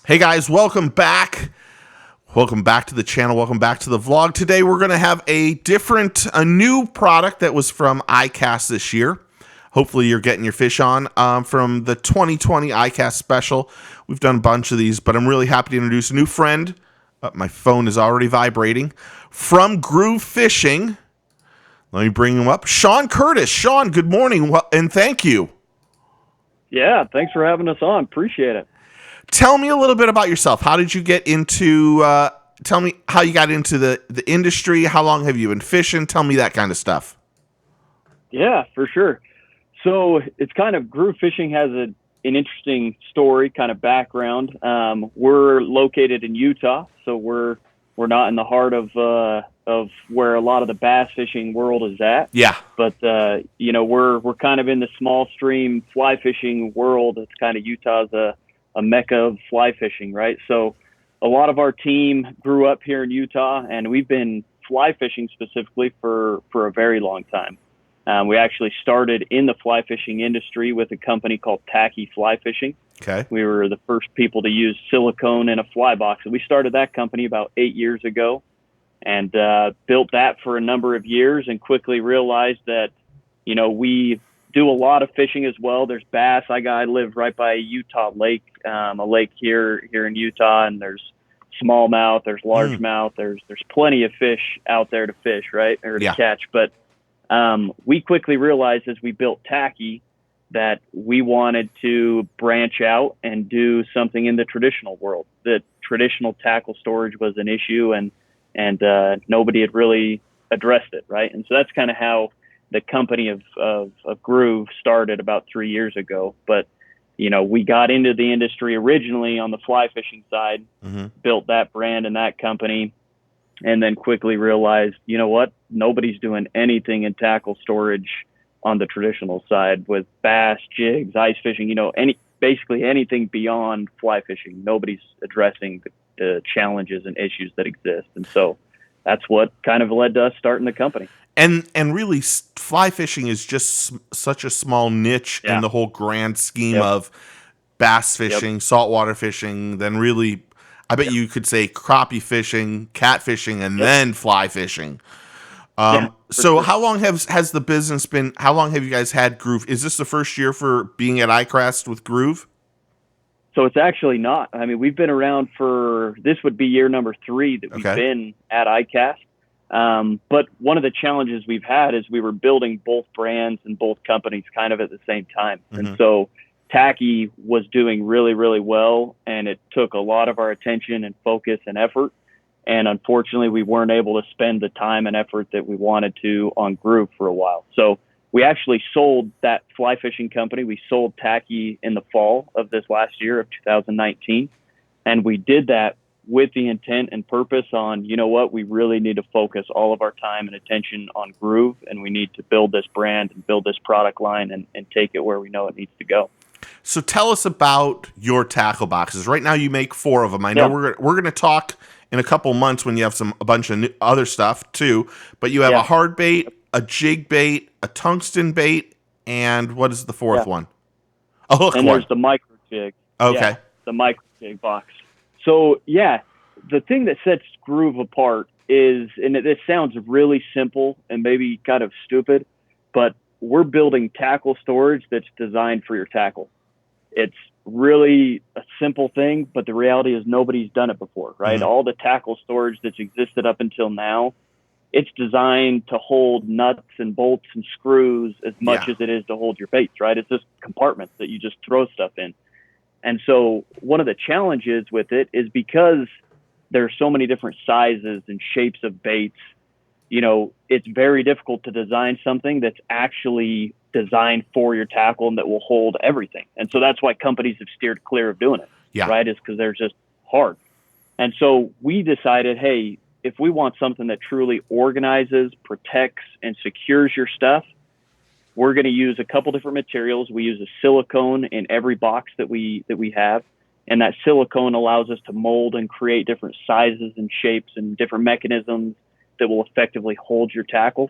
Hey guys, welcome back. Welcome back to the channel. Welcome back to the vlog. Today we're going to have a new product that was from Icast this year. Hopefully you're getting your fish on from the 2020 Icast special. We've done a bunch of these, but I'm really happy to introduce a new friend. My phone is already vibrating. From Gruv Fishing. Let me bring him up. Shaun Curtis. Shaun, good morning and thank you. Yeah, thanks for having us on. Appreciate it. Tell me a little bit about yourself. How did you get into, tell me how you got into the industry. How long have you been fishing? Tell me that kind of stuff. Yeah, for sure. So it's kind of Gruv Fishing has an interesting story, kind of background. We're located in Utah, so we're not in the heart of where a lot of the bass fishing world is at. Yeah. But we're kind of in the small stream fly fishing world. It's kind of Utah's a mecca of fly fishing, right? So a lot of our team grew up here in Utah, and we've been fly fishing specifically for a very long time. We actually started in the fly fishing industry with a company called Tacky Fly Fishing. Okay. We were the first people to use silicone in a fly box. And we started that company about 8 years ago and built that for a number of years and quickly realized that, we do a lot of fishing as well. There's bass. I live right by a Utah lake, a lake here in Utah, and there's smallmouth, there's largemouth, there's plenty of fish out there to fish, right, or to catch. But we quickly realized as we built Tacky that we wanted to branch out and do something in the traditional world. The traditional tackle storage was an issue, and nobody had really addressed it, right? And so that's kind of how the company of Gruv started about 3 years ago. But, we got into the industry originally on the fly fishing side, built that brand and that company, and then quickly realized, nobody's doing anything in tackle storage on the traditional side with bass, jigs, ice fishing, basically anything beyond fly fishing. Nobody's addressing the challenges and issues that exist. And so that's what kind of led to us starting the company. And really, fly fishing is just such a small niche in the whole grand scheme of bass fishing, saltwater fishing. Then really, I bet you could say crappie fishing, cat fishing, and then fly fishing. So sure. How long has the business been? How long have you guys had Gruv? Is this the first year for being at Icast with Gruv? So it's actually not. I mean, we've been around this would be year number 3 that we've been at Icast. But one of the challenges we've had is we were building both brands and both companies kind of at the same time. And so Tacky was doing really, really well, and it took a lot of our attention and focus and effort. And unfortunately, we weren't able to spend the time and effort that we wanted to on Gruv for a while. So we actually sold that fly fishing company. We sold Tacky in the fall of this last year of 2019. And we did that with the intent and purpose on, we really need to focus all of our time and attention on Gruv, and we need to build this brand and build this product line and take it where we know it needs to go. So tell us about your tackle boxes. Right now you make 4 of them. I know we're going to talk in a couple months when you have a bunch of other stuff too, but you have a hard bait, a jig bait, a tungsten bait, and what is the 4th one? A hook one. And there's the micro jig. Okay. The micro jig box. So, the thing that sets Gruv apart is, and this sounds really simple and maybe kind of stupid, but we're building tackle storage that's designed for your tackle. It's really a simple thing, but the reality is nobody's done it before, right? All the tackle storage that's existed up until now, it's designed to hold nuts and bolts and screws as much as it is to hold your baits, right? It's just compartments that you just throw stuff in. And so one of the challenges with it is because there are so many different sizes and shapes of baits, it's very difficult to design something that's actually designed for your tackle and that will hold everything. And so that's why companies have steered clear of doing it, right? Is because they're just hard. And so we decided, hey, if we want something that truly organizes, protects, and secures your stuff, we're going to use a couple different materials. We use a silicone in every box that we have, and that silicone allows us to mold and create different sizes and shapes and different mechanisms that will effectively hold your tackle.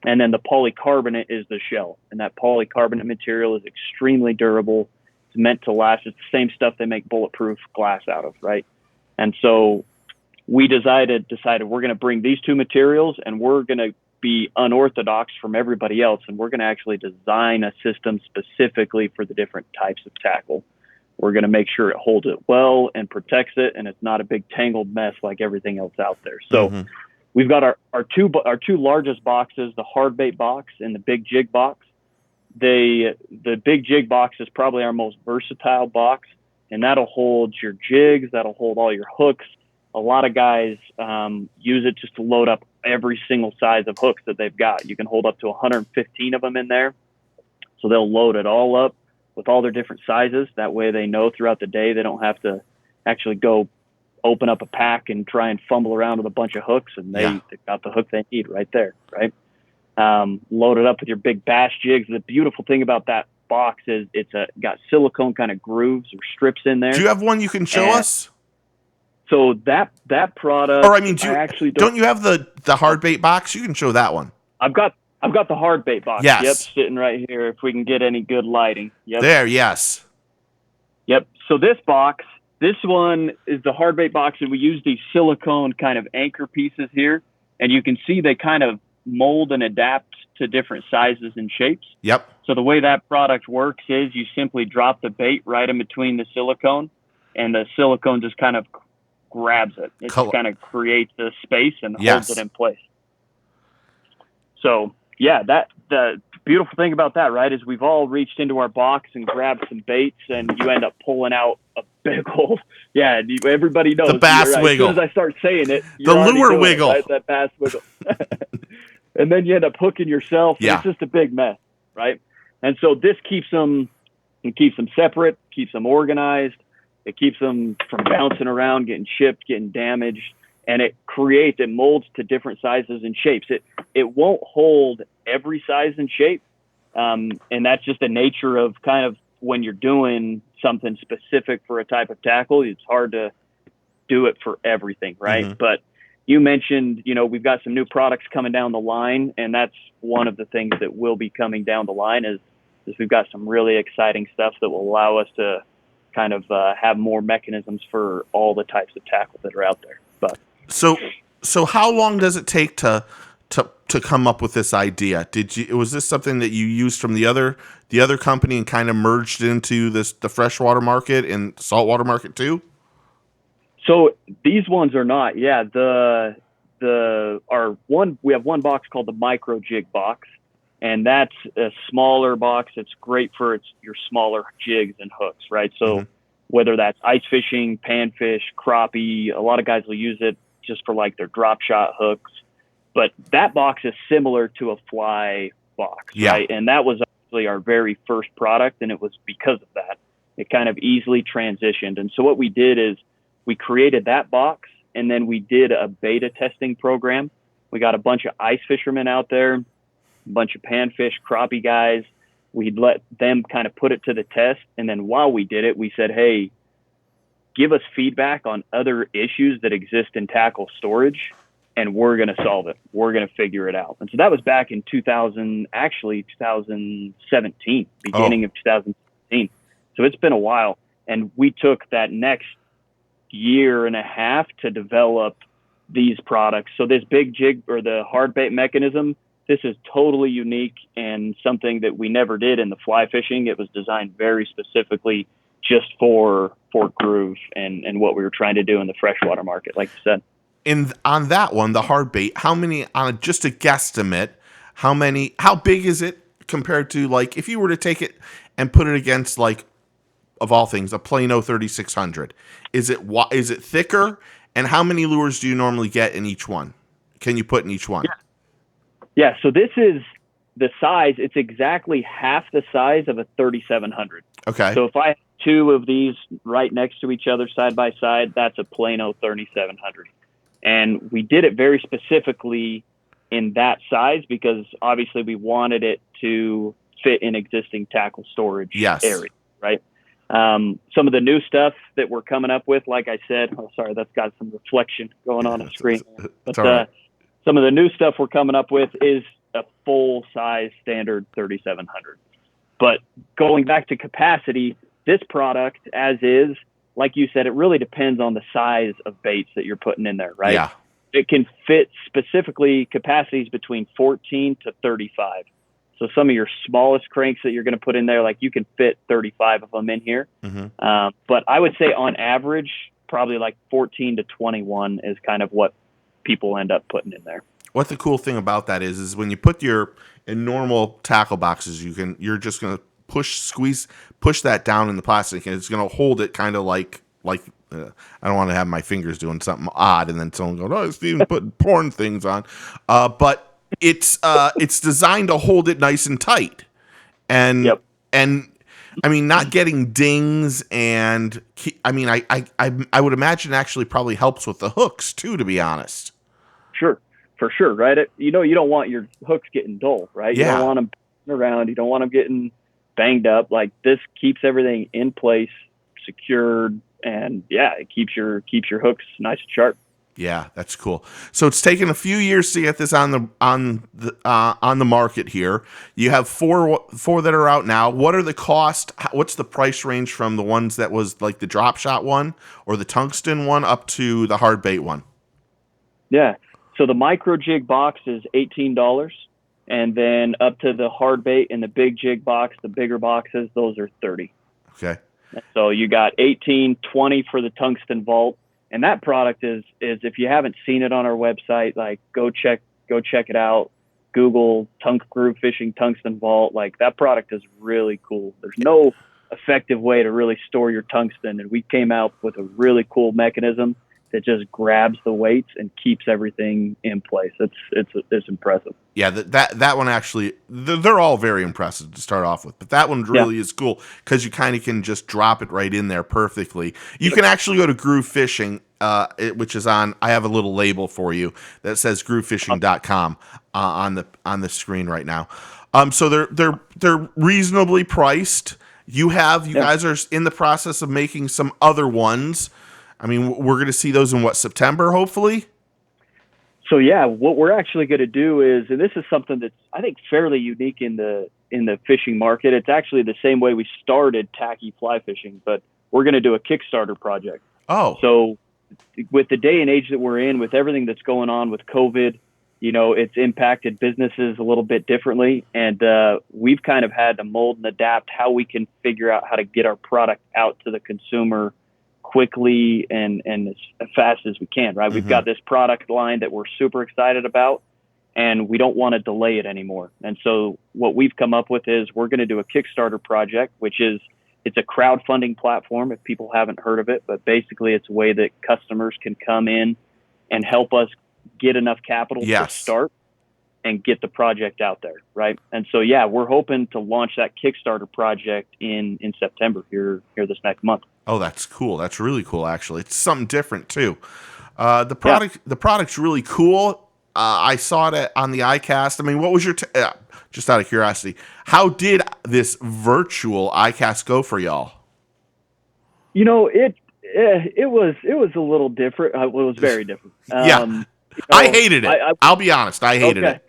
And then the polycarbonate is the shell, and that polycarbonate material is extremely durable. It's meant to last. It's the same stuff they make bulletproof glass out of, right? And so we decided we're going to bring these two materials, and we're going to be unorthodox from everybody else, and we're going to actually design a system specifically for the different types of tackle. We're going to make sure it holds it well and protects it, and it's not a big tangled mess like everything else out there. So we've got our two largest boxes, the hard bait box and the big jig box. The big jig box is probably our most versatile box, and that'll hold your jigs, that'll hold all your hooks. A lot of guys use it just to load up every single size of hooks that they've got. You can hold up to 115 of them in there. So they'll load it all up with all their different sizes. That way they know throughout the day they don't have to actually go open up a pack and try and fumble around with a bunch of hooks, and they've got the hook they need right there, right? Load it up with your big bass jigs. The beautiful thing about that box is it's got silicone kind of grooves or strips in there. Do you have one you can show us? So that product, or I mean, I actually don't you have the hard bait box? You can show that one. I've got the hard bait box. Yes. Yep, sitting right here. If we can get any good lighting. Yep. There. Yes. Yep. So this one is the hard bait box, and we use these silicone kind of anchor pieces here, and you can see they kind of mold and adapt to different sizes and shapes. Yep. So the way that product works is you simply drop the bait right in between the silicone, and the silicone just kind of grabs it. It just kind of creates a space and holds it in place. So yeah, the beautiful thing about that, right, is we've all reached into our box and grabbed some baits, and you end up pulling out a big old, everybody knows. The bass wiggle. As soon as I start saying it, the lure wiggle. Right? That bass wiggle. And then you end up hooking yourself. Yeah. It's just a big mess, right? And so this keeps them separate, keeps them organized. It keeps them from bouncing around, getting chipped, getting damaged, and it molds to different sizes and shapes. It won't hold every size and shape, and that's just the nature of kind of when you're doing something specific for a type of tackle. It's hard to do it for everything, right? But you mentioned, we've got some new products coming down the line, and that's one of the things that will be coming down the line is we've got some really exciting stuff that will allow us to kind of have more mechanisms for all the types of tackle that are out there. But so how long does it take to come up with this idea? Was this something that you used from the other company and kind of merged into the freshwater market and saltwater market too? So these ones are not. Yeah, we have one box called the micro jig box, and that's a smaller box. It's great for your smaller jigs and hooks, right? So whether that's ice fishing, panfish, crappie, a lot of guys will use it just for like their drop shot hooks. But that box is similar to a fly box, right? And that was actually our very first product, and it was because of that. It kind of easily transitioned. And so what we did is we created that box, and then we did a beta testing program. We got a bunch of ice fishermen out there, a bunch of panfish, crappie guys. We'd let them kind of put it to the test. And then while we did it, we said, hey, give us feedback on other issues that exist in tackle storage, and we're going to solve it. We're going to figure it out. And so that was back in 2017, beginning of 2017. So it's been a while. And we took that next year and a half to develop these products. So this big jig or the hard bait mechanism, this is totally unique and something that we never did in the fly fishing. It was designed very specifically just for Gruv and what we were trying to do in the freshwater market, like you said. On that one, the hard bait, how many, on just a guesstimate, how big is it compared to, like, if you were to take it and put it against, like, of all things, a Plano 3600? Is it thicker? And how many lures do you normally get in each one? Can you put in each one? Yeah. So this is the size. It's exactly half the size of a 3700. Okay. So if I have two of these right next to each other side by side, that's a Plano 3700. And we did it very specifically in that size because obviously we wanted it to fit in existing tackle storage area, right? Some of the new stuff that we're coming up with, like I said, that's got some reflection going on the screen. But some of the new stuff we're coming up with is a full size standard 3700. But going back to capacity, this product, as is, like you said, it really depends on the size of baits that you're putting in there, right? Yeah. It can fit specifically capacities between 14 to 35. So some of your smallest cranks that you're going to put in there, like you can fit 35 of them in here. But I would say on average, probably like 14 to 21 is kind of what people end up putting in there. What the cool thing about that is when you put in normal tackle boxes, you're just going to push that down in the plastic, and it's going to hold it kind of like I don't want to have my fingers doing something odd, and then someone goes, "Oh, Steven putting porn things on," but it's designed to hold it nice and tight, and I mean, not getting dings, and I mean, I would imagine actually probably helps with the hooks too, to be honest. Sure, for sure, right? You don't want your hooks getting dull, right? Yeah. You don't want them around. You don't want them getting banged up. Like, this keeps everything in place, secured, and it keeps your hooks nice and sharp. Yeah, that's cool. So it's taken a few years to get this on the market here. You have four that are out now. What are the cost? What's the price range from the ones that was like the drop shot one or the tungsten one up to the hard bait one? Yeah. So the micro jig box is $18, and then up to the hard bait and the big jig box, the bigger boxes, those are $30. Okay. So you got 18, 20 for the tungsten vault. And that product is if you haven't seen it on our website, like go check it out. Google Gruv Fishing Tungsten Vault. Like, that product is really cool. There's no effective way to really store your tungsten, and we came out with a really cool mechanism that just grabs the weights and keeps everything in place. It's impressive. Yeah, that one actually, they're all very impressive to start off with, but that one really is cool because you kind of can just drop it right in there perfectly. You can actually go to Gruv Fishing, which is on. I have a little label for you that says gruvfishing.com on the screen right now. So they're reasonably priced. You guys are in the process of making some other ones. I mean, we're going to see those in September, hopefully? So what we're actually going to do is, and this is something that's, I think, fairly unique in the fishing market. It's actually the same way we started tacky fly fishing, but we're going to do a Kickstarter project. Oh. So with the day and age that we're in, with everything that's going on with COVID, it's impacted businesses a little bit differently. And we've kind of had to mold and adapt how we can figure out how to get our product out to the consumer quickly and as fast as we can, right? We've got this product line that we're super excited about, and we don't want to delay it anymore. And so what we've come up with is we're going to do a Kickstarter project, which is, it's a crowdfunding platform if people haven't heard of it, but basically it's a way that customers can come in and help us get enough capital to start and get the project out there, right? And so, we're hoping to launch that Kickstarter project in September here this next month. Oh, that's cool. That's really cool, actually. It's something different, too. The product's really cool. I saw it on the Icast. I mean, what was your just out of curiosity, how did this Virtual Icast go for y'all? It was a little different. It was very different. I hated it. I'll be honest. I hated it.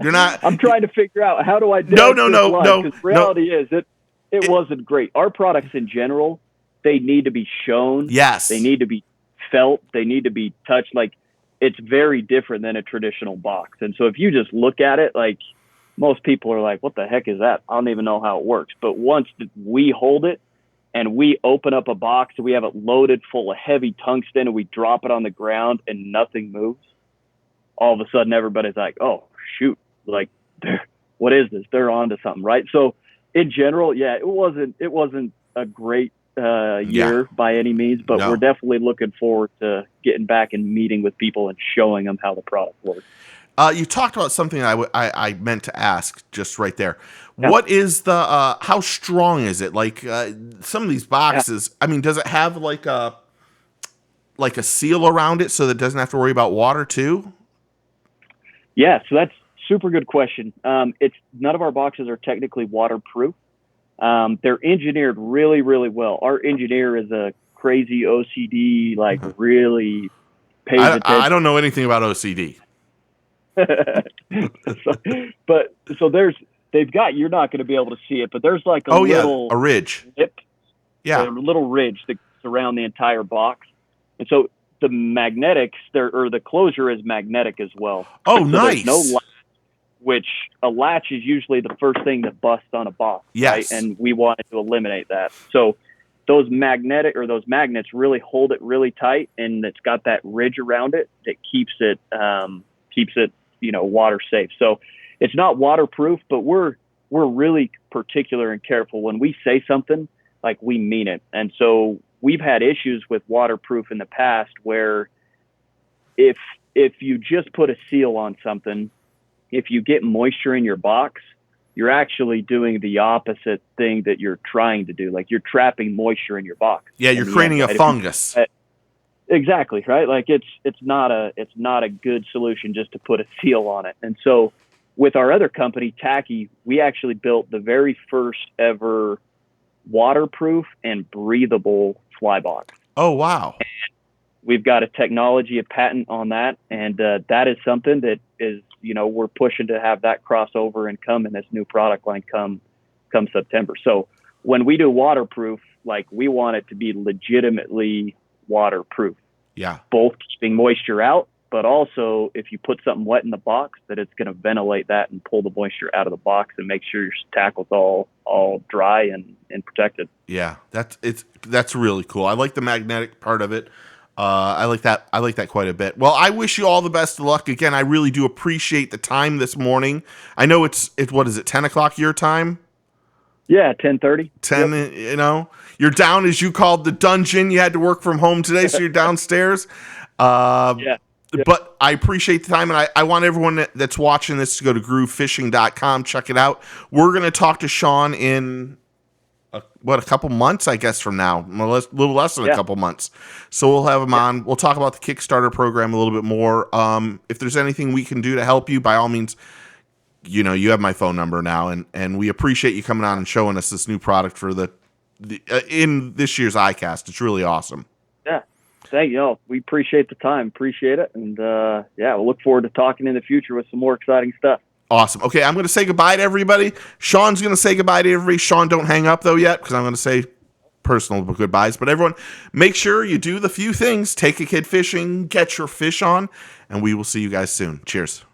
You're not. I'm trying to figure out how do I do no. Because reality is it wasn't great. Our products in general, they need to be shown. Yes. They need to be felt. They need to be touched. Like, it's very different than a traditional box. And so if you just look at it, like, most people are like, what the heck is that? I don't even know how it works. But once we hold it and we open up a box and we have it loaded full of heavy tungsten and we drop it on the ground and nothing moves, all of a sudden everybody's like, oh, shoot, like, what is this? They're onto something, right? So in general, it wasn't a great year by any means, but we're definitely looking forward to getting back and meeting with people and showing them how the product works. You talked about something I meant to ask just right there. Yeah. What is the how strong is it? Like some of these boxes, I mean, does it have like a seal around it so that it doesn't have to worry about water too? Yeah, so that's super good question. It's none of our boxes are technically waterproof. They're engineered really, really well. Our engineer is a crazy OCD, like really pays attention. I don't know anything about OCD. So they've got, you're not going to be able to see it, but there's like a little a ridge lip. Yeah. a little ridge that surround the entire box. And so the magnetics there, or the closure is magnetic as well. Oh, So there's no nice. latch, which a latch is usually the first thing that busts on a box, right? Yes. And we wanted to eliminate that. So those magnets really hold it really tight, and it's got that ridge around it that keeps it water safe. So it's not waterproof, but we're really particular and careful when we say something, like we mean it. And so we've had issues with waterproof in the past where if you just put a seal on something, if you get moisture in your box, you're actually doing the opposite thing that you're trying to do. Like, you're trapping moisture in your box. Yeah, you're creating a fungus. Exactly, right? Like, it's not a good solution just to put a seal on it. And so with our other company, Tacky, we actually built the very first ever waterproof and breathable fly box. Oh, wow. We've got a technology, a patent on that, and that is something that is, we're pushing to have that crossover and come in this new product line come September. So when we do waterproof, like, we want it to be legitimately waterproof. Yeah. Both keeping moisture out, but also if you put something wet in the box, that it's going to ventilate that and pull the moisture out of the box and make sure your tackle's all dry and protected. Yeah, that's really cool. I like the magnetic part of it. I like that quite a bit. Well, I wish you all the best of luck. Again, I really do appreciate the time this morning. I know it's what is it, 10 o'clock your time? Yeah, 10:30. 10, yep. You're down, as you called, the dungeon. You had to work from home today, so you're downstairs. Yeah. But I appreciate the time, and I want everyone that's watching this to go to gruvfishing.com, check it out. We're going to talk to Shaun in a couple months, I guess, from now, a little less than a couple months. So we'll have him on. We'll talk about the Kickstarter program a little bit more. If there's anything we can do to help you, by all means, you have my phone number now, and we appreciate you coming on and showing us this new product for the in this year's iCast. It's really awesome. Yeah. Thank you. We appreciate the time. Appreciate it. And we'll look forward to talking in the future with some more exciting stuff. Awesome. Okay, I'm going to say goodbye to everybody. Shaun's going to say goodbye to everybody. Shaun, don't hang up, though, yet, because I'm going to say personal goodbyes. But everyone, make sure you do the few things. Take a kid fishing, get your fish on, and we will see you guys soon. Cheers.